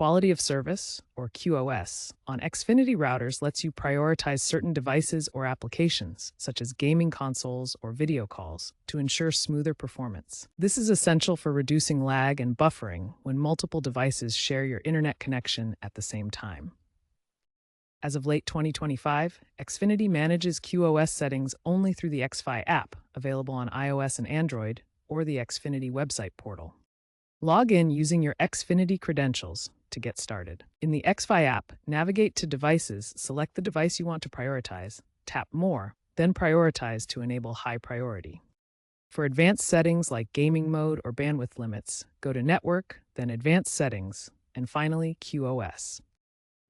Quality of service, or QoS, on Xfinity routers lets you prioritize certain devices or applications, such as gaming consoles or video calls, to ensure smoother performance. This is essential for reducing lag and buffering when multiple devices share your internet connection at the same time. As of late 2025, Xfinity manages QoS settings only through the Xfi app, available on iOS and Android, or the Xfinity website portal. Log in using your Xfinity credentials to get started. In the Xfi app, navigate to Devices, select the device you want to prioritize, tap More, then Prioritize to enable high priority. For advanced settings like gaming mode or bandwidth limits, go to Network, then Advanced Settings, and finally QoS.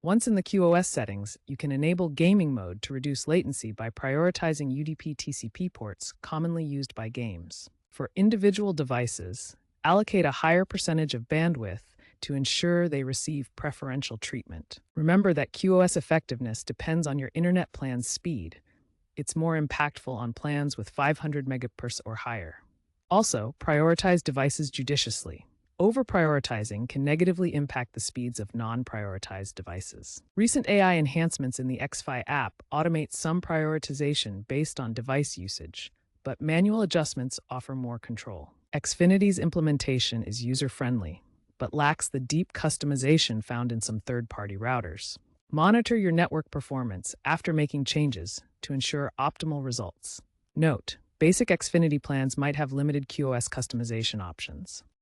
Once in the QoS settings, you can enable gaming mode to reduce latency by prioritizing UDP/TCP ports commonly used by games. For individual devices, allocate a higher percentage of bandwidth to ensure they receive preferential treatment. Remember that QoS effectiveness depends on your internet plan's speed. It's more impactful on plans with 500 megabits or higher. Also, prioritize devices judiciously. Over-prioritizing can negatively impact the speeds of non-prioritized devices. Recent AI enhancements in the Xfi app automate some prioritization based on device usage, but manual adjustments offer more control. Xfinity's implementation is user-friendly, but lacks the deep customization found in some third-party routers. Monitor your network performance after making changes to ensure optimal results. Note: basic Xfinity plans might have limited QoS customization options.